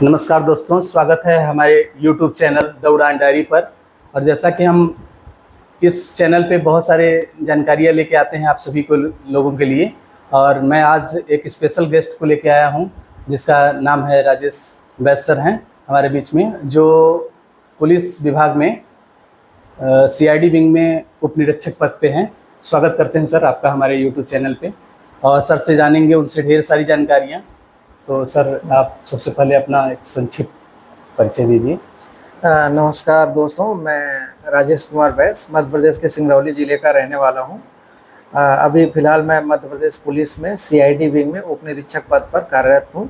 नमस्कार दोस्तों, स्वागत है हमारे YouTube चैनल द उड़ान डायरी पर। और जैसा कि हम इस चैनल पे बहुत सारे जानकारियाँ लेके आते हैं आप सभी को लोगों के लिए, और मैं आज एक स्पेशल गेस्ट को लेके आया हूँ जिसका नाम है राजेश वैस सर हैं हमारे बीच में, जो पुलिस विभाग में CID विंग में उप निरीक्षक पद पे हैं। स्वागत करते हैं सर आपका हमारे YouTube चैनल पे, और सर से जानेंगे उनसे ढेर सारी जानकारियाँ। तो सर आप सबसे पहले अपना एक संक्षिप्त परिचय दीजिए। नमस्कार दोस्तों, मैं राजेश कुमार वैस मध्य प्रदेश के सिंगरौली ज़िले का रहने वाला हूं। अभी फ़िलहाल मैं मध्य प्रदेश पुलिस में CID विंग में उप निरीक्षक पद पर कार्यरत हूं।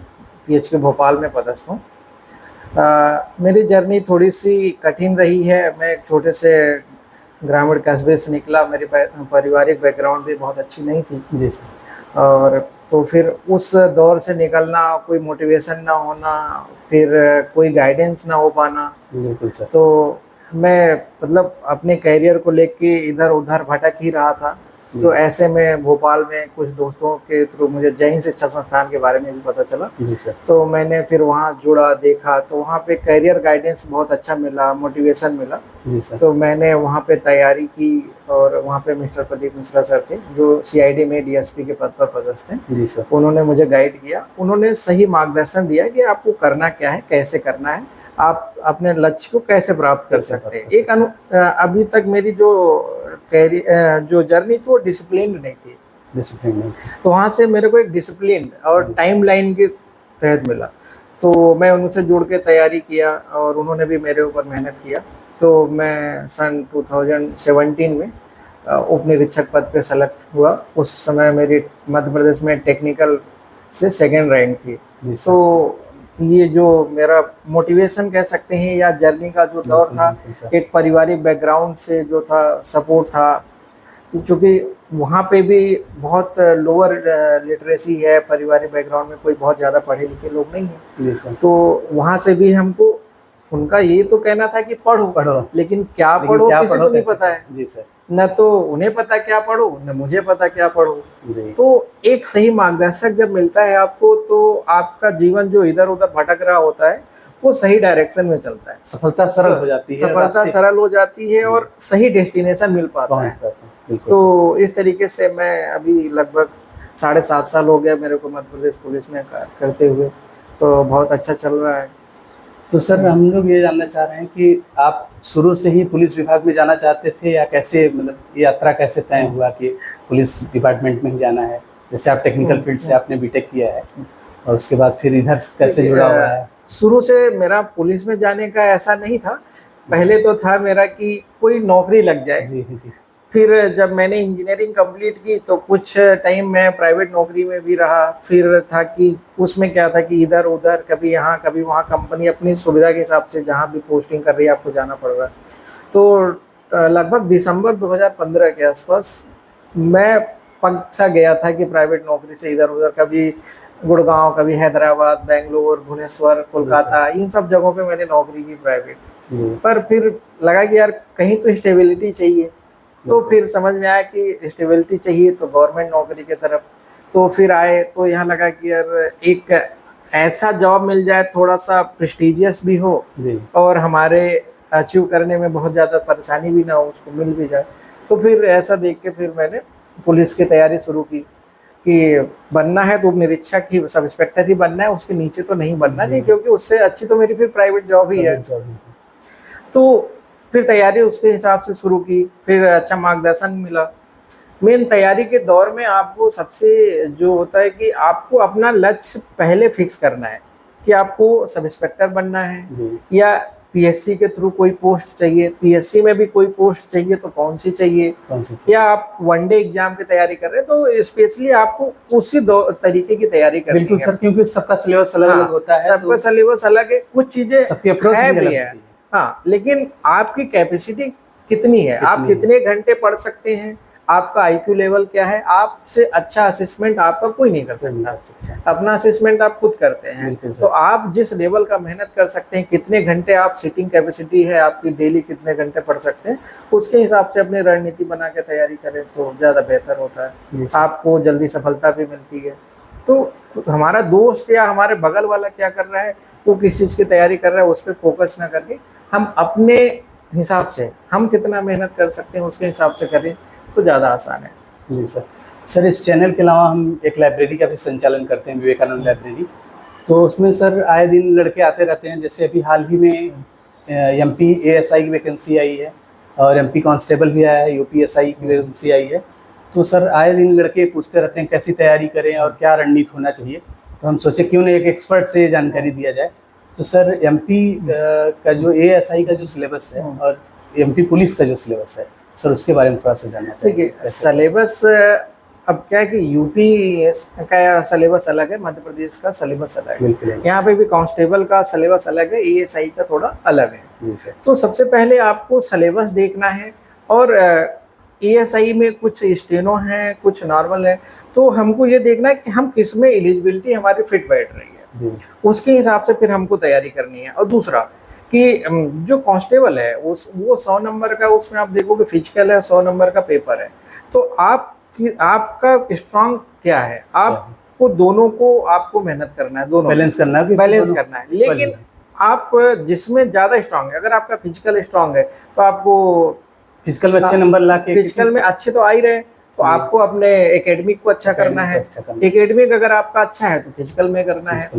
PHQ भोपाल में पदस्थ हूं। मेरी जर्नी थोड़ी सी कठिन रही है। मैं एक छोटे से ग्रामीण कस्बे से निकला। मेरी पारिवारिक बैकग्राउंड भी बहुत अच्छी नहीं थी जी सर। और तो फिर उस दौर से निकलना, कोई मोटिवेशन ना होना, फिर कोई गाइडेंस ना हो पाना। बिल्कुल सर। तो मैं मतलब अपने कैरियर को लेके इधर उधर भटक ही रहा था। तो ऐसे में भोपाल में कुछ दोस्तों के थ्रू मुझे जय हिंद शिक्षा संस्थान के बारे में भी पता चला। जी सर। तो मैंने फिर वहाँ जुड़ा, देखा, तो वहाँ पे कैरियर गाइडेंस बहुत अच्छा मिला, मोटिवेशन मिला। जी सर। तो मैंने वहाँ पे तैयारी की और वहाँ पे मिस्टर प्रदीप मिश्रा सर थे जो CID में DSP के पद पर पदस्थ थे। जी सर। उन्होंने मुझे गाइड किया। उन्होंने सही मार्गदर्शन दिया कि आपको करना क्या है, कैसे करना है, आप अपने लक्ष्य को कैसे प्राप्त कर सकते हैं। अभी तक मेरी जो जर्नी थी वो डिसिप्लिन नहीं थी। डिसिप्लिन नहीं। तो वहाँ से मेरे को एक डिसिप्लिन और टाइम लाइन के तहत मिला। तो मैं उनसे जुड़ के तैयारी किया और उन्होंने भी मेरे ऊपर मेहनत किया। तो मैं सन 2017 में उप निरीक्षक पद पे सेलेक्ट हुआ। उस समय मेरी मध्य प्रदेश में टेक्निकल से 2nd रैंक थी। तो ये जो मेरा मोटिवेशन कह सकते हैं या जर्नी का जो दौर था, एक पारिवारिक बैकग्राउंड से जो था सपोर्ट था, क्योंकि वहाँ पे भी बहुत लोअर लिटरेसी है। पारिवारिक बैकग्राउंड में कोई बहुत ज़्यादा पढ़े लिखे लोग नहीं हैं। तो वहाँ से भी हमको उनका ये तो कहना था कि पढ़ो, लेकिन क्या पढ़ो किसी को नहीं पता है। जी सर। न तो उन्हें पता क्या पढ़ो, न मुझे पता क्या पढ़ो। तो एक सही मार्गदर्शक जब मिलता है आपको, तो आपका जीवन जो इधर उधर भटक रहा होता है वो सही डायरेक्शन में चलता है। सफलता सरल हो जाती है। सफलता सरल हो जाती है और सही डेस्टिनेशन मिल पाता है। तो इस तरीके से मैं अभी लगभग 7.5 साल हो गया मेरे को मध्य प्रदेश पुलिस में करते हुए। तो बहुत अच्छा चल रहा है। तो सर हम लोग ये जानना चाह रहे हैं कि आप शुरू से ही पुलिस विभाग में जाना चाहते थे, या कैसे, मतलब यात्रा कैसे तय हुआ कि पुलिस डिपार्टमेंट में ही जाना है? जैसे आप टेक्निकल फील्ड से आपने B.Tech किया है और उसके बाद फिर इधर कैसे जुड़ा हुआ है? शुरू से मेरा पुलिस में जाने का ऐसा नहीं था। पहले तो था मेरा कि कोई नौकरी लग जाए। जी जी। फिर जब मैंने इंजीनियरिंग कंप्लीट की तो कुछ टाइम मैं प्राइवेट नौकरी में भी रहा। फिर था कि उसमें क्या था कि इधर उधर कभी यहाँ कभी वहाँ, कंपनी अपनी सुविधा के हिसाब से जहाँ भी पोस्टिंग कर रही है आपको जाना पड़ रहा है। तो लगभग दिसंबर 2015 के आसपास मैं पक सा गया था कि प्राइवेट नौकरी से इधर उधर, कभी गुड़गांव, कभी हैदराबाद, बेंगलोर, भुवनेश्वर, कोलकाता, इन सब जगहों पे मैंने नौकरी की प्राइवेट। पर फिर लगा कि यार कहीं तो स्टेबिलिटी चाहिए। तो फिर समझ में आया कि स्टेबिलिटी चाहिए तो गवर्नमेंट नौकरी की तरफ तो फिर आए। तो यहाँ लगा कि यार एक ऐसा जॉब मिल जाए थोड़ा सा प्रेस्टिजियस भी हो और हमारे अचीव करने में बहुत ज़्यादा परेशानी भी ना हो, उसको मिल भी जाए। तो फिर ऐसा देख के फिर मैंने पुलिस की तैयारी शुरू की कि बनना है तो उप निरीक्षक ही, सब इंस्पेक्टर ही बनना है, उसके नीचे तो नहीं बनना नहीं, क्योंकि उससे अच्छी तो मेरी फिर प्राइवेट जॉब ही है। तो फिर तैयारी उसके हिसाब से शुरू की। फिर अच्छा मार्गदर्शन मिला। मेन तैयारी के दौर में आपको सबसे जो होता है कि आपको अपना लक्ष्य पहले फिक्स करना है कि आपको सब इंस्पेक्टर बनना है या PSC के थ्रू कोई पोस्ट चाहिए। PSC में भी कोई पोस्ट चाहिए तो कौन सी चाहिए, या आप वनडे एग्जाम की तैयारी कर रहे हैं तो स्पेशली आपको उसी तरीके की तैयारी करनी है। बिल्कुल सर, क्योंकि सबका सिलेबस अलग अलग होता है। सबका सिलेबस अलग है, कुछ चीजें सबकी अप्रोच भी अलग है। हाँ, लेकिन आपकी कैपेसिटी कितनी है, आप कितने घंटे पढ़ सकते हैं, आपका IQ लेवल क्या है, आपसे अच्छा असेसमेंट आपका कोई नहीं कर सकता। अपना असेसमेंट आप खुद करते हैं। तो आप जिस लेवल का मेहनत कर सकते हैं, कितने घंटे आप सिटिंग कैपेसिटी है आपकी, डेली कितने घंटे पढ़ सकते हैं, उसके हिसाब से अपनी रणनीति बना के तैयारी करें तो ज़्यादा बेहतर होता है। आपको जल्दी सफलता भी मिलती है। तो हमारा दोस्त या हमारे बगल वाला क्या कर रहा है, वो किस चीज़ की तैयारी कर रहा है, उस पर फोकस ना करके हम अपने हिसाब से हम कितना मेहनत कर सकते हैं उसके हिसाब से करें तो ज़्यादा आसान है। जी सर। सर इस चैनल के अलावा हम एक लाइब्रेरी का भी संचालन करते हैं, विवेकानंद लाइब्रेरी। तो उसमें सर आए दिन लड़के आते रहते हैं। जैसे अभी हाल ही में MP ASI की वैकेंसी आई है और MP कांस्टेबल भी आया है, UPSI की वैकेंसी आई है। तो सर आए दिन लड़के पूछते रहते हैं कैसी तैयारी करें और क्या रणनीति होना चाहिए। तो हम सोचे क्यों ना एक एक्सपर्ट से जानकारी दिया जाए। तो सर MP का जो ASI का जो सिलेबस है और MP पुलिस का जो सिलेबस है सर, उसके बारे में थोड़ा सा जानना चाहिए। देखिए सिलेबस अब क्या है कि यूपी का सिलेबस अलग है, मध्य प्रदेश का सिलेबस अलग है, यहाँ पे भी कांस्टेबल का सिलेबस अलग है, ASI का थोड़ा अलग है। जी सर। तो सबसे पहले आपको सिलेबस देखना है और ASI में कुछ स्टेनो हैं, कुछ नॉर्मल है, तो हमको ये देखना है कि हम किस में एलिजिबिलिटी हमारी फिट बैठ रही है, जी। उसके हिसाब से फिर हमको तैयारी करनी है। और दूसरा कि जो कांस्टेबल है वो 100 नंबर का, उसमें आप देखोगे फिजिकल है, 100 नंबर का पेपर है। तो आपका स्ट्रांग क्या है, आपको दोनों को आपको मेहनत करना है, दोनों बैलेंस करना है, बैलेंस करना है। लेकिन आप जिसमें ज़्यादा स्ट्रांग है, अगर आपका फिजिकल स्ट्रांग है तो आपको फिजिकल में अच्छे नंबर ला के, फिजिकल में अच्छे तो आ ही रहे, तो आपको अपने एकेडमिक को अच्छा करना है। एकेडमिक अगर आपका अच्छा है तो फिजिकल में करना है।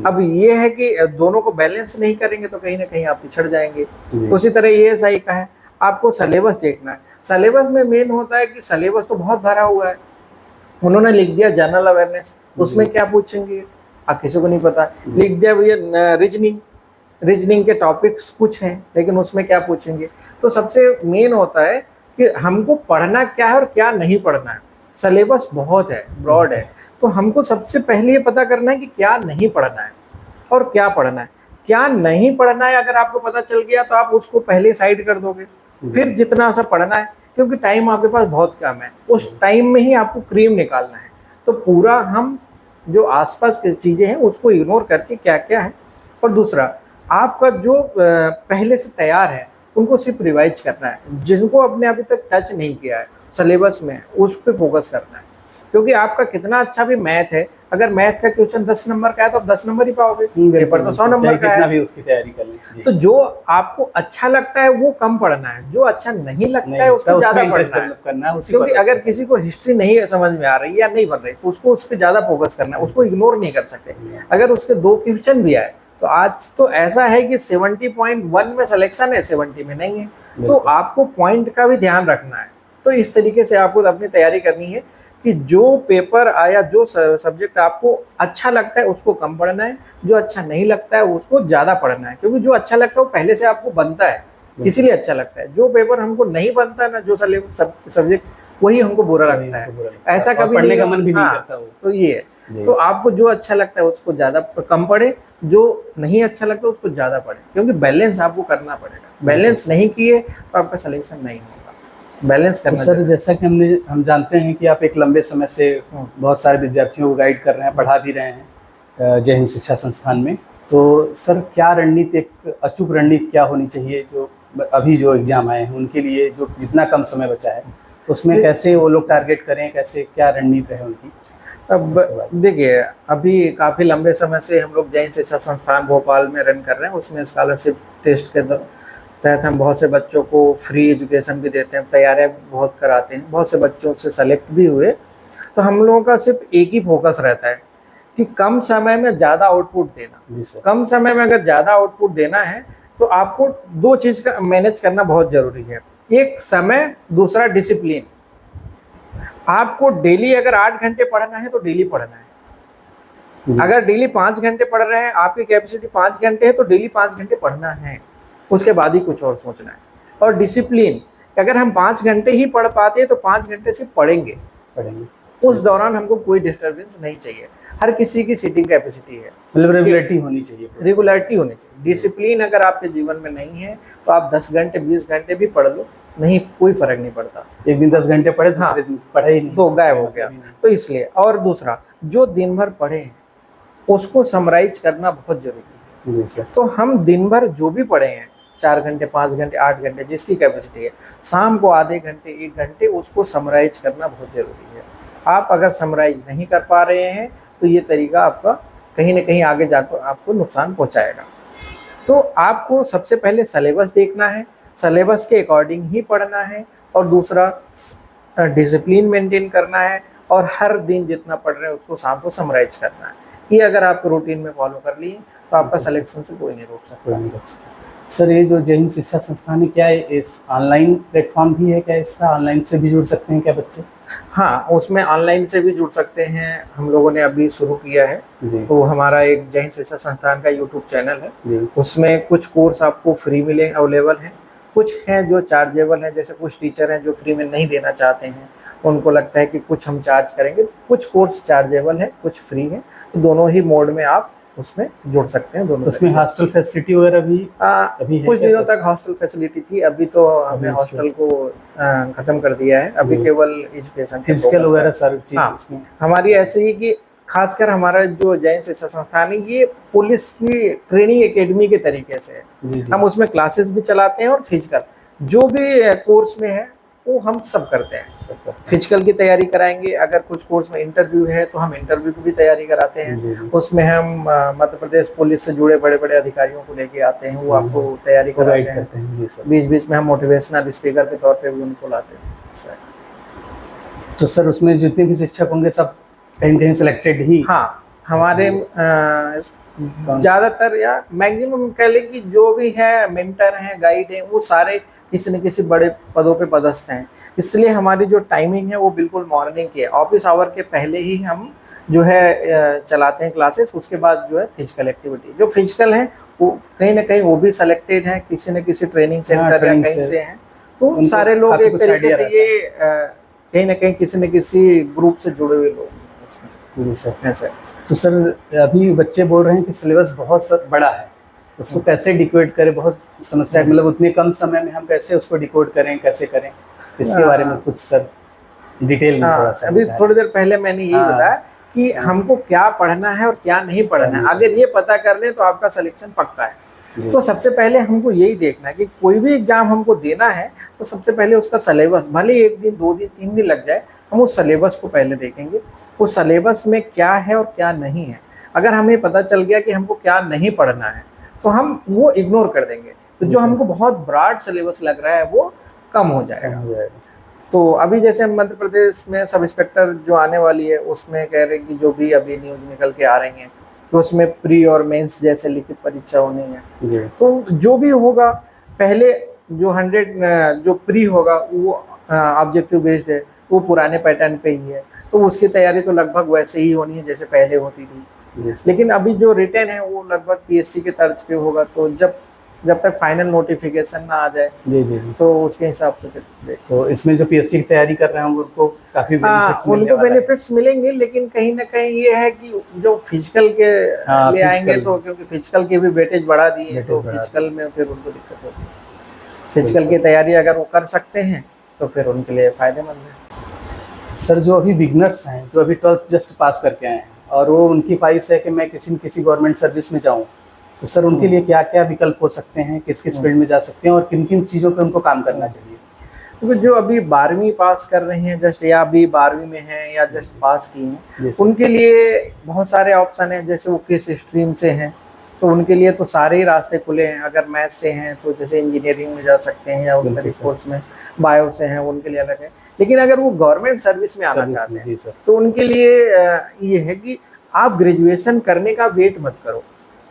अब ये है कि दोनों को बैलेंस नहीं करेंगे तो कहीं ना कहीं आप पिछड़ जाएंगे। उसी तरह ASI का है, आपको सिलेबस देखना है। सिलेबस में मेन होता है कि सिलेबस तो बहुत भरा हुआ है, उन्होंने लिख दिया जनरल अवेयरनेस, उसमें क्या पूछेंगे आप किसी को नहीं पता। लिख दिया भैया रीजनिंग के टॉपिक्स कुछ हैं, लेकिन उसमें क्या पूछेंगे। तो सबसे मेन होता है कि हमको पढ़ना क्या है और क्या नहीं पढ़ना है। सिलेबस बहुत है, ब्रॉड है, तो हमको सबसे पहले ये पता करना है कि क्या नहीं पढ़ना है और क्या पढ़ना है। क्या नहीं पढ़ना है अगर आपको पता चल गया तो आप उसको पहले साइड कर दोगे, फिर जितना सा पढ़ना है, क्योंकि टाइम आपके पास बहुत कम है, उस टाइम में ही आपको क्रीम निकालना है। तो पूरा हम जो आसपास की चीज़ें हैं उसको इग्नोर करके क्या क्या है, और दूसरा आपका जो पहले से तैयार है उनको सिर्फ रिवाइज करना है। जिनको आपने अभी तक टच नहीं किया है सिलेबस में, उस पर फोकस करना है। क्योंकि आपका कितना अच्छा भी मैथ है, अगर मैथ का क्वेश्चन 10 नंबर का है तो आप 10 नंबर ही पाओगे, पेपर तो 100 नंबर का है। भी उसकी तैयारी कर ली। तो जो आपको अच्छा लगता है वो कम पढ़ना है, जो अच्छा नहीं लगता है उसको ज्यादा पढ़ना है। क्योंकि अगर किसी को हिस्ट्री नहीं समझ में आ रही या नहीं बन रही तो उसको उस पर ज्यादा फोकस करना है, उसको इग्नोर नहीं कर सकते। अगर उसके 2 क्वेश्चन भी आए तो आज तो ऐसा है कि 70.1 में सिलेक्शन है, 70 में नहीं है, तो आपको पॉइंट का भी ध्यान रखना है। तो इस तरीके से आपको अपनी तैयारी करनी है कि जो पेपर आया, जो सब्जेक्ट आपको अच्छा लगता है उसको कम पढ़ना है, जो अच्छा नहीं लगता है उसको ज़्यादा पढ़ना है। क्योंकि जो अच्छा लगता है वो पहले से आपको बनता है, इसीलिए अच्छा लगता है। जो पेपर हमको नहीं बनता ना, जो सब्जेक्ट, वही हमको बुरा लगता है, ऐसा कभी पढ़ने का मन भी नहीं करता। तो ये है, तो आपको जो अच्छा लगता है उसको ज़्यादा कम पढ़े, जो नहीं अच्छा लगता उसको ज़्यादा पढ़े, क्योंकि बैलेंस आपको करना पड़ेगा। बैलेंस नहीं किए तो आपका सिलेक्शन नहीं होगा, बैलेंस करना। सर जैसा कि हम जानते हैं कि आप एक लंबे समय से बहुत सारे विद्यार्थियों को गाइड कर रहे हैं, पढ़ा भी रहे हैं जय हिंद शिक्षा संस्थान में। तो सर क्या रणनीति, एक अचूक रणनीति क्या होनी चाहिए जो अभी जो एग्जाम आए हैं उनके लिए, जो जितना कम समय बचा है उसमें कैसे वो लोग टारगेट करें, कैसे क्या रणनीति रहे उनकी? अब देखिए, अभी काफ़ी लंबे समय से हम लोग जय हिंद शिक्षा संस्थान भोपाल में रन कर रहे हैं। उसमें स्कॉलरशिप टेस्ट के तहत हम बहुत से बच्चों को फ्री एजुकेशन भी देते हैं, तैयारियां बहुत कराते हैं, बहुत से बच्चों से सेलेक्ट भी हुए। तो हम लोगों का सिर्फ एक ही फोकस रहता है कि कम समय में ज़्यादा आउटपुट देना। कम समय में अगर ज़्यादा आउटपुट देना है तो आपको 2 चीज़ का मैनेज करना बहुत ज़रूरी है, एक समय, दूसरा डिसिप्लिन। आपको डेली अगर 8 घंटे पढ़ना है तो डेली पढ़ना है। अगर डेली 5 घंटे पढ़ रहे हैं, आपकी कैपेसिटी 5 घंटे है तो डेली 5 घंटे पढ़ना है, उसके बाद ही कुछ और सोचना है। और डिसिप्लिन, अगर हम 5 घंटे ही पढ़ पाते हैं तो 5 घंटे सिर्फ पढ़ेंगे, उस दौरान हमको कोई डिस्टर्बेंस नहीं चाहिए। हर किसी की सीटिंग कैपेसिटी है, मतलब रेगुलरिटी होनी चाहिए, रेगुलरिटी होनी चाहिए। डिसिप्लिन अगर आपके जीवन में नहीं है तो आप 10 घंटे 20 घंटे भी पढ़ लो, नहीं कोई फर्क नहीं पड़ता। एक दिन 10 घंटे पढ़े, हाँ, पढ़े ही नहीं तो गायब हो गया। तो इसलिए, और दूसरा, जो दिन भर पढ़े हैं उसको समराइज करना बहुत जरूरी है। तो हम दिन भर जो भी पढ़े हैं, 4 घंटे 5 घंटे 8 घंटे जिसकी कैपेसिटी है, शाम को आधे घंटे 1 घंटे उसको समराइज करना बहुत जरूरी है। आप अगर समराइज नहीं कर पा रहे हैं तो ये तरीका आपका कहीं ना कहीं आगे जाकर आपको नुकसान पहुंचाएगा। तो आपको सबसे पहले सिलेबस देखना है, सिलेबस के अकॉर्डिंग ही पढ़ना है, और दूसरा डिसिप्लिन मेंटेन करना है, और हर दिन जितना पढ़ रहे हैं उसको शाम को समराइज करना है। ये अगर आप रूटीन में फॉलो कर लिए तो आपका सिलेक्शन से कोई नहीं रोक सकता। सर ये जो जय हिंद शिक्षा संस्थान है, क्या इस ऑनलाइन प्लेटफॉर्म भी है क्या इसका? ऑनलाइन से भी जुड़ सकते हैं क्या बच्चे? हाँ, उसमें ऑनलाइन से भी जुड़ सकते हैं। हम लोगों ने अभी शुरू किया है, तो हमारा एक जय हिंद शिक्षा संस्थान का यूट्यूब चैनल है, उसमें कुछ कोर्स आपको फ्री मिले अवेलेबल हैं, कुछ हैं जो चार्जेबल हैं। जैसे कुछ टीचर हैं जो फ्री में नहीं देना चाहते हैं, उनको लगता है कि कुछ हम चार्ज करेंगे, तो कुछ कोर्स चार्जेबल है, कुछ फ्री है। तो दोनों ही मोड में आप उसमें जुड़ सकते हैं। दोनों उसमें हॉस्टल फैसिलिटी वगैरह भी अभी है? कुछ दिनों तक हॉस्टल फैसिलिटी थी, अभी तो हमने हॉस्टल को खत्म कर दिया है। अभी केवल एजुकेशन फिजिकल वगैरह सारी चीज। हाँ, हमारी ऐसे ही कि खासकर हमारा जो जय हिंद शिक्षा संस्थान है ये पुलिस की ट्रेनिंग एकेडमी के तरीके से है। हम उसमें क्लासेस भी चलाते हैं, और फिजिकल जो भी कोर्स में है वो हम सब करते हैं। फिजिकल की तैयारी कराएंगे, अगर कुछ कोर्स में इंटरव्यू है तो हम इंटरव्यू की भी तैयारी कराते हैं। उसमें हम मध्य प्रदेश पुलिस से जुड़े बड़े बड़े अधिकारियों को लेके आते हैं, वो आपको तैयारी कराते हैं। बीच बीच में हम मोटिवेशनल स्पीकर के तौर पे भी उनको लाते हैं। तो सर उसमें जितने भी शिक्षक होंगे सब कहीं कहीं सिलेक्टेड ही? हाँ, हमारे ज़्यादातर या मैक्सिमम कह लें कि जो भी है मेंटर हैं, गाइड हैं, वो सारे किसी न किसी बड़े पदों पे पदस्थ हैं। इसलिए हमारी जो टाइमिंग है वो बिल्कुल मॉर्निंग की है। ऑफिस आवर के पहले ही हम जो है चलाते हैं क्लासेस। उसके बाद जो है फिजिकल एक्टिविटी, जो फिजिकल है वो कहीं ना कहीं वो भी सेलेक्टेड है, किसी न किसी ट्रेनिंग सेंटर या कहीं से हैं। तो सारे लोग एक तरीके से ये कहीं ना कहीं किसी न किसी ग्रुप से जुड़े हुए लोग हैं। तो सर अभी बच्चे बोल रहे हैं कि सिलेबस बहुत बड़ा है, उसको कैसे डिकोड करें? बहुत समस्या है, मतलब उतने कम समय में हम कैसे उसको डिकोड करें, कैसे करें? इसके बारे में कुछ सर डिटेल में थोड़ा सा। अभी थोड़ी देर पहले मैंने यही बताया कि हमको क्या पढ़ना है और क्या नहीं पढ़ना है। अगर ये पता कर ले तो आपका सिलेक्शन पक्का है। तो सबसे पहले हमको यही देखना है कि कोई भी एग्जाम हमको देना है तो सबसे पहले उसका सिलेबस, भले 1 दिन 2 दिन 3 दिन लग जाए, हम उस सिलेबस को पहले देखेंगे। उस सिलेबस में क्या है और क्या नहीं है। अगर हमें पता चल गया कि हमको क्या नहीं पढ़ना है तो हम वो इग्नोर कर देंगे। तो जो हमको बहुत ब्रॉड सिलेबस लग रहा है वो कम हो जाएगा। तो अभी जैसे मध्य प्रदेश में सब इंस्पेक्टर जो आने वाली है उसमें कह रहे हैं कि जो भी अभी न्यूज निकल के आ रही हैं तो उसमें प्री और मेंस जैसे लिखित परीक्षा होनी है। तो जो भी होगा पहले जो 100 जो प्री होगा वो ऑब्जेक्टिव बेस्ड है, वो पुराने पैटर्न पे ही है। तो उसकी तैयारी तो लगभग वैसे ही होनी है जैसे पहले होती थी। लेकिन अभी जो रिटन है वो लगभग पीएससी के तर्ज पे होगा। तो जब तक फाइनल नोटिफिकेशन ना आ जाए तो उसके हिसाब से तो इसमें जो पीएससी की तैयारी कर रहे हैं उनको काफी उनको बेनिफिट्स मिलेंगे। लेकिन कहीं ना कहीं ये है कि जो फिजिकल के ले आएंगे तो क्योंकि फिजिकल के भी वेटेज बढ़ा दिए तो फिजिकल में फिर उनको दिक्कत होती है। फिजिकल की तैयारी अगर वो कर सकते हैं तो फिर उनके लिए फायदेमंद है। सर जो अभी बिगनर्स हैं, जो अभी 12th जस्ट पास करके आए हैं और वो उनकी ख्वाहिश है कि मैं किसी न किसी गवर्नमेंट सर्विस में जाऊं, तो सर उनके लिए क्या क्या विकल्प हो सकते हैं, किस किस फील्ड में जा सकते हैं और किन किन चीज़ों पे उनको काम करना चाहिए? तो जो अभी 12वीं पास कर रहे हैं जस्ट, या अभी 12वीं में हैं या जस्ट पास की हैं, उनके लिए बहुत सारे ऑप्शन हैं। जैसे वो किस स्ट्रीम से हैं तो उनके लिए तो सारे ही रास्ते खुले हैं। अगर मैथ्स से हैं तो जैसे इंजीनियरिंग में जा सकते हैं, या उनका स्पोर्ट्स में बायो से हैं उनके लिए अलग है। लेकिन अगर वो गवर्नमेंट सर्विस में आना चाहते हैं तो उनके लिए ये है कि आप ग्रेजुएशन करने का वेट मत करो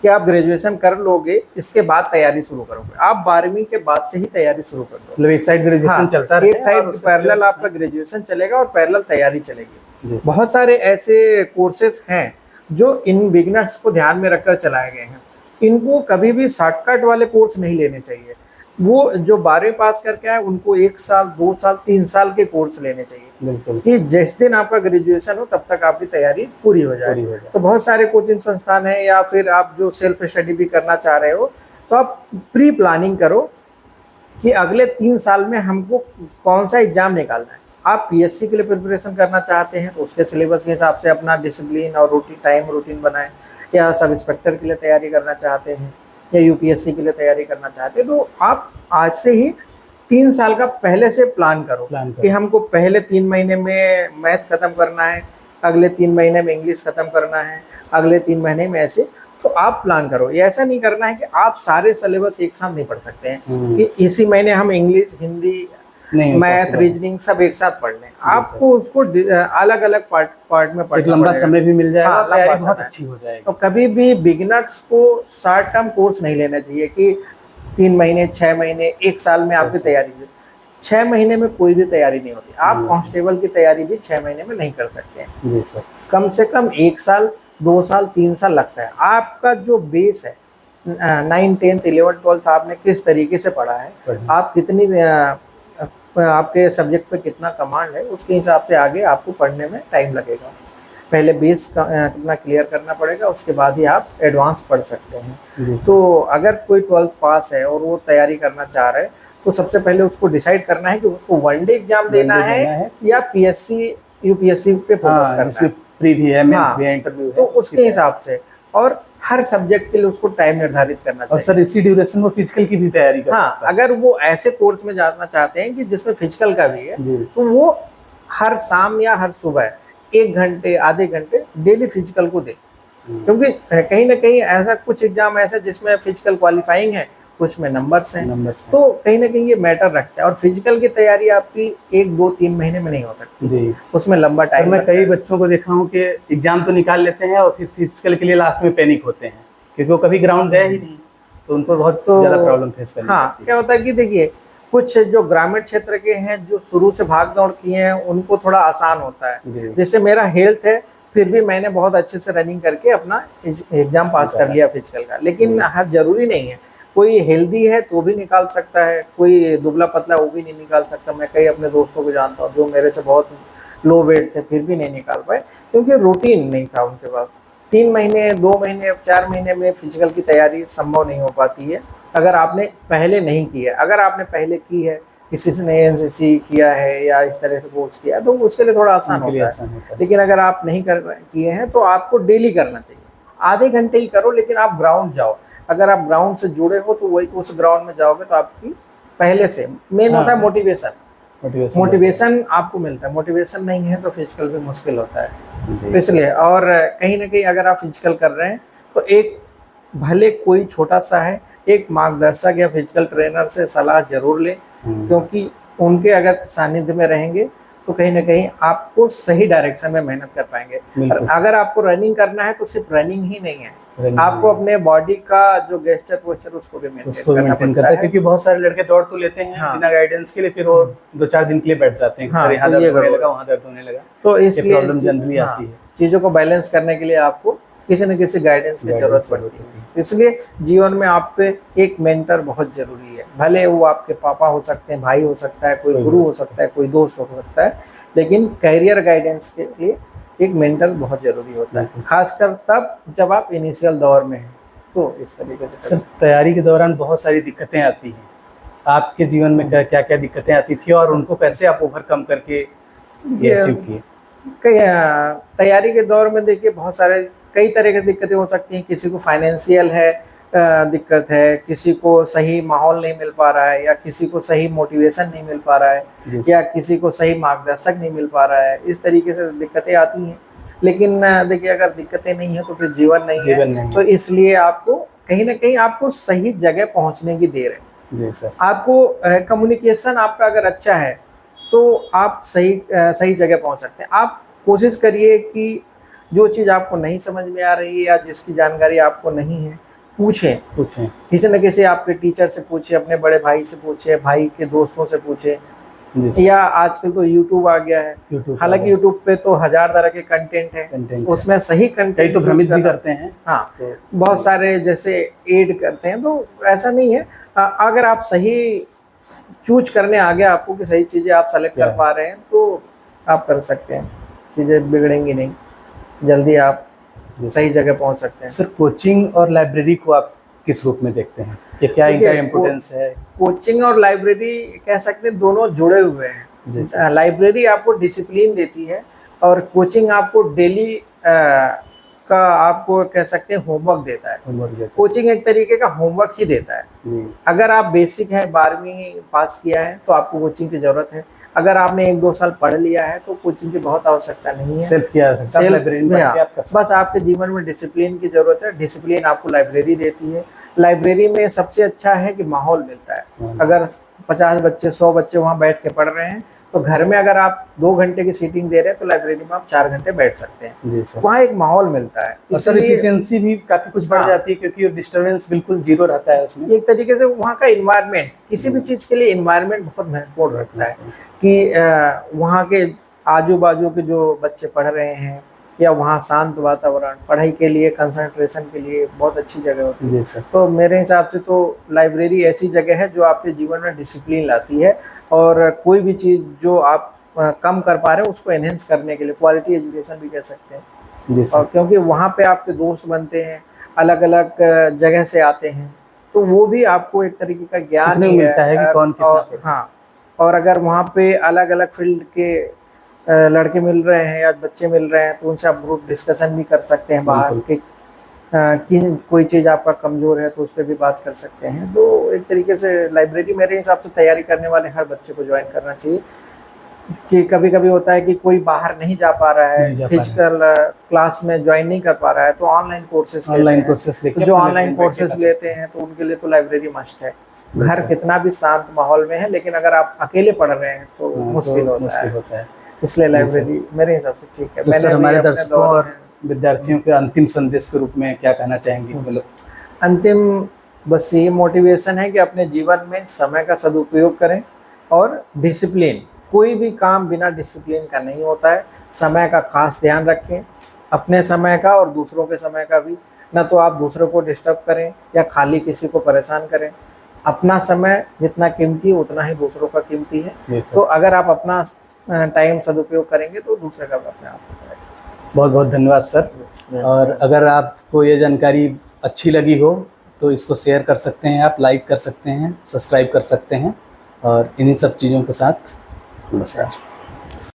कि आप ग्रेजुएशन कर लोगे इसके बाद तैयारी शुरू करोगे। आप 12वीं के बाद से ही तैयारी शुरू कर दो। मतलब एक साइड ग्रेजुएशन चलता है, एक साइड पैरेलल आपका ग्रेजुएशन चलेगा और पैरेलल तैयारी चलेगी। बहुत सारे ऐसे कोर्सेज हैं जो इन बिगनर्स को ध्यान में रखकर चलाए गए हैं। इनको कभी भी शॉर्टकट वाले कोर्स नहीं लेने चाहिए। वो जो 12वीं पास करके आए उनको 1 साल 2 साल 3 साल के कोर्स लेने चाहिए कि जिस दिन आपका ग्रेजुएशन हो तब तक आपकी तैयारी पूरी हो जाए। तो बहुत सारे कोचिंग संस्थान हैं, या फिर आप जो सेल्फ स्टडी भी करना चाह रहे हो तो आप प्री प्लानिंग करो कि अगले 3 साल में हमको कौन सा एग्जाम निकालना है। आप पीएससी के लिए प्रिपरेशन करना चाहते हैं तो उसके सिलेबस के हिसाब से अपना डिसिप्लिन और टाइम रूटीन बनाएं, या सब इंस्पेक्टर के लिए तैयारी करना चाहते हैं या यूपीएससी के लिए तैयारी करना चाहते हैं तो आप आज से ही 3 साल का पहले से प्लान करो प्लान कि हमको पहले 3 महीने में मैथ खत्म करना है, अगले 3 महीने में इंग्लिश खत्म करना है, अगले 3 महीने में ऐसे। तो आप प्लान करो। ये ऐसा नहीं करना है कि आप सारे सिलेबस एक साथ नहीं पढ़ सकते हैं कि इसी महीने हम इंग्लिश, हिंदी, नहीं मैथ, रीजनिंग सब एक साथ पढ़ लें। आपको उसको अलग अलग पार्ट में पढ़ना एक लंबा समय भी मिल जाएगा, हाँ, तैयारी लंबा बहुत समय। अच्छी हो जाएगी। तो कभी भी बिगिनर्स को शॉर्ट टर्म कोर्स नहीं लेना चाहिए कि 3 महीने, 6 महीने, 1 साल में आपकी तैयारी हो। 6 महीने में कोई भी तैयारी नहीं होती। आप कांस्टेबल की तैयारी भी 6 महीने में नहीं कर सकते हैं। जी सर। कम से कम 1 साल, 2 साल, 3 साल लगता है। आपका जो बेस है 9, 10th, 11th, 12th आपने किस तरीके से पढ़ा है, आप कितनी आपके सब्जेक्ट पे कितना कमांड है, उसके हिसाब से आगे आपको पढ़ने में टाइम लगेगा। पहले बेस कितना क्लियर करना पड़ेगा, उसके बाद ही आप एडवांस पढ़ सकते हैं। तो अगर कोई 12th पास है और वो तैयारी करना चाह रहा है तो सबसे पहले उसको डिसाइड करना है कि उसको वनडे एग्जाम देना है या पीएससी, यूपीएससी पे फोकस करना है। प्री भी है, मेंस हाँ, भी है, इंटरव्यू है, तो उसके हिसाब से। और हर सब्जेक्ट के लिए उसको टाइम निर्धारित करना चाहिए। और सर इसी ड्यूरेशन में फिजिकल की भी तैयारी कर हाँ, सकता है। अगर वो ऐसे कोर्स में जाना चाहते हैं कि जिसमें फिजिकल का भी है तो वो हर शाम या हर सुबह 1 घंटे, आधे घंटे डेली फिजिकल को दे। क्योंकि कहीं ना कहीं ऐसा कुछ एग्जाम ऐसा जिसमें फिजिकल क्वालिफाइंग है, कुछ में नंबर्स हैं, तो कहीं ना कहीं ये मैटर रखता है। और फिजिकल की तैयारी आपकी 1, 2, 3 महीने में नहीं हो सकती जी। उसमें लंबा टाइम। मैं कई बच्चों को देखा हूँ कि एग्जाम तो निकाल लेते हैं और फिर फिजिकल के लिए लास्ट में पैनिक होते हैं क्योंकि वो कभी ग्राउंड गए ही नहीं, तो उनको बहुत ज्यादा प्रॉब्लम फेस करनी हाँ, क्या होता है कि देखिए कुछ जो ग्रामीण क्षेत्र के हैं जो शुरू से भाग दौड़ किए हैं उनको थोड़ा आसान होता है। जैसे मेरा हेल्थ है, फिर भी मैंने बहुत अच्छे से रनिंग करके अपना एग्जाम पास कर लिया फिजिकल का। लेकिन हर जरूरी नहीं है, कोई हेल्दी है तो भी निकाल सकता है, कोई दुबला पतला वो भी नहीं निकाल सकता। मैं कई अपने दोस्तों को जानता हूँ जो मेरे से बहुत लो वेट थे फिर भी नहीं निकाल पाए क्योंकि रूटीन नहीं था उनके पास। 3 महीने, 2 महीने, 4 महीने में फिजिकल की तैयारी संभव नहीं हो पाती है अगर आपने पहले नहीं की है। अगर आपने पहले की है, किसी ने एनसीसी किया है या इस तरह से कोर्स किया है तो उसके लिए थोड़ा आसान होता है। लेकिन अगर आप नहीं किए हैं तो आपको डेली करना चाहिए। आधे घंटे ही करो, लेकिन आप ग्राउंड जाओ। अगर आप ग्राउंड से जुड़े हो तो वही उस ग्राउंड में जाओगे तो आपकी पहले से मेन होता है मोटिवेशन आपको मिलता है। मोटिवेशन नहीं है तो फिजिकल भी मुश्किल होता है। तो इसलिए, और कहीं ना कहीं अगर आप फिजिकल कर रहे हैं तो एक भले कोई छोटा सा है, एक मार्गदर्शक या फिजिकल ट्रेनर से सलाह जरूर लें क्योंकि उनके अगर सानिध्य में रहेंगे तो कहीं ना कहीं आपको सही डायरेक्शन में मेहनत कर पाएंगे। अगर आपको रनिंग करना है तो सिर्फ रनिंग ही नहीं है, आपको अपने बॉडी का जो गेस्चर पोस्चर उसको भी मेंटेन करना है क्योंकि बहुत सारे लड़के दौड़ तो लेते हैं बिना गाइडेंस के लिए, फिर वो 2-4 दिन के लिए बैठ जाते हैं कि सर यहाँ दर्द होने लगा, वहाँ दर्द होने लगा, तो इसलिए प्रॉब्लम जनरली आती है। चीजों को बैलेंस करने के लिए आपको किसी न किसी गाइडेंस की जरूरत पड़ती है। इसलिए जीवन में आप पे एक मेंटर बहुत जरूरी है। भले वो आपके पापा हो सकते हैं, भाई हो सकता है, कोई गुरु हो सकता है, कोई दोस्त हो सकता है, लेकिन कैरियर गाइडेंस के लिए एक मेंटर बहुत जरूरी होता है, खासकर तब जब आप इनिशियल दौर में हैं। तो इस तरीके से सर तैयारी के दौरान बहुत सारी दिक्कतें आती हैं, आपके जीवन में क्या क्या दिक्कतें आती थी और उनको कैसे आप ओवरकम करके ये अचीव किए? तैयारी के दौर में देखिए बहुत सारे कई तरह की दिक्कतें हो सकती हैं। किसी को फाइनेंशियल है दिक्कत है, किसी को सही माहौल नहीं मिल पा रहा है, या किसी को सही मोटिवेशन नहीं मिल पा रहा है, या किसी को सही मार्गदर्शक नहीं मिल पा रहा है। इस तरीके से दिक्कतें आती हैं। लेकिन देखिए अगर दिक्कतें नहीं है तो फिर जीवन नहीं है। तो इसलिए आपको कहीं ना कहीं आपको सही जगह पहुंचने की देर है। आपको कम्युनिकेशन आपका अगर अच्छा है तो आप सही जगह पहुंच सकते हैं। आप कोशिश करिए कि जो चीज़ आपको नहीं समझ में आ रही है या जिसकी जानकारी आपको नहीं है, पूछें किसी न किसी आपके टीचर से पूछे, अपने बड़े भाई से पूछे, भाई के दोस्तों से पूछे, या आजकल तो यूट्यूब आ गया है। हालांकि यूट्यूब पे तो 1000 तरह के कंटेंट है, उसमें सही कंटेंट तो भ्रमित भी करते हैं। हाँ, तो बहुत सारे जैसे एड करते हैं, तो ऐसा नहीं है। अगर आप सही चूज करने आ गया आपको कि सही चीज़ें आप सेलेक्ट कर पा रहे हैं तो आप कर सकते हैं, चीज़ें बिगड़ेंगी नहीं, जल्दी आप सही जगह पहुंच सकते हैं। सर कोचिंग और लाइब्रेरी को आप किस रूप में देखते हैं कि क्या इनका इम्पोर्टेंस है? कोचिंग और लाइब्रेरी कह सकते हैं दोनों जुड़े हुए हैं। लाइब्रेरी आपको डिसिप्लिन देती है और कोचिंग आपको डेली का आपको कह सकते हैं होमवर्क देता है। कोचिंग एक तरीके का होमवर्क ही देता है। जी अगर आप बेसिक है 12वीं पास किया है तो आपको कोचिंग की जरूरत है। अगर आपने 1-2 साल पढ़ लिया है तो कोचिंग की बहुत आवश्यकता नहीं है। सेल्फ किया जा सकता है, सेल्फ लाइब्रेरी में, पढ़ हाँ, के आप कर सकते बस आपके जीवन में डिसिप्लिन की जरूरत है। डिसिप्लिन आपको लाइब्रेरी देती है। लाइब्रेरी में सबसे अच्छा है कि माहौल मिलता है। हैं। अगर 50 बच्चे 100 बच्चे वहाँ बैठ के पढ़ रहे हैं तो घर में अगर आप 2 घंटे की सीटिंग दे रहे हैं तो लाइब्रेरी में आप 4 घंटे बैठ सकते हैं। जी सर। वहाँ एक माहौल मिलता है, और सर इसलिए एफिशिएंसी भी काफ़ी कुछ बढ़ हाँ। जाती है, क्योंकि डिस्टरबेंस बिल्कुल जीरो रहता है उसमें। एक तरीके से वहाँ का इन्वायरमेंट, किसी भी चीज़ के लिए इन्वायरमेंट बहुत महत्वपूर्ण रखता है कि वहाँ के आजू बाजू के जो बच्चे पढ़ रहे हैं या वहाँ शांत वातावरण, पढ़ाई के लिए कंसंट्रेशन के लिए बहुत अच्छी जगह होती है। जी सर। तो मेरे हिसाब से तो लाइब्रेरी ऐसी जगह है जो आपके जीवन में डिसिप्लिन लाती है, और कोई भी चीज़ जो आप कम कर पा रहे हो उसको एनहेंस करने के लिए क्वालिटी एजुकेशन भी कह सकते हैं। जी और सर। क्योंकि वहाँ पे आपके दोस्त बनते हैं, अलग अलग जगह से आते हैं, तो वो भी आपको एक तरीके का ज्ञान सीखने ही को मिलता है कि कौन कितना और पढ़ता है। हाँ, और अगर वहाँ पे अलग अलग फील्ड के लड़के मिल रहे हैं या बच्चे मिल रहे हैं तो उनसे आप ग्रुप डिस्कशन भी कर सकते हैं बाहर बिल्कुल। कि कोई चीज़ आपका कमज़ोर है तो उस पर भी बात कर सकते हैं। तो एक तरीके से लाइब्रेरी मेरे हिसाब से तैयारी करने वाले हर बच्चे को ज्वाइन करना चाहिए। कि कभी कभी होता है कि कोई बाहर नहीं जा पा रहा नहीं है, जा पा रहा फिजिकल क्लास में ज्वाइन नहीं कर पा रहा है, तो ऑनलाइन कोर्सेज ऑनलाइन कोर्सेज तो लेके जो अपना ऑनलाइन लाइब्रेरी कोर्सेज बैठ के कर लेते सकते हैं तो उनके लिए तो लाइब्रेरी मस्ट है। घर अच्छा। कितना भी शांत माहौल में है, लेकिन अगर आप अकेले पढ़ रहे हैं तो हाँ, मुश्किल तो होता मुश्किल है। होता है। इसलिए जी सर। लाइब्रेरी मेरे हिसाब से ठीक है। तो सर मैंने भी हमारे अपने दर्शकों दौर और में विद्यार्थियों के अंतिम संदेश के रूप में क्या कहना चाहेंगे? मतलब अंतिम बस ये मोटिवेशन है कि अपने जीवन में समय का सदुपयोग करें और डिसिप्लिन, कोई भी काम बिना डिसिप्लिन का नहीं होता है। समय का खास ध्यान रखें, अपने समय का और दूसरों के समय का भी। ना तो आप दूसरों को डिस्टर्ब करें या खाली किसी को परेशान करें। अपना समय जितना कीमती है उतना ही दूसरों का कीमती है। जी सर। तो अगर आप अपना टाइम सदुपयोग करेंगे तो दूसरे का भी अपने आप हो जाएगा। बहुत बहुत धन्यवाद सर। और अगर आपको ये जानकारी अच्छी लगी हो तो इसको शेयर कर सकते हैं, आप लाइक कर सकते हैं, सब्सक्राइब कर सकते हैं, और इन्हीं सब चीज़ों के साथ नमस्कार।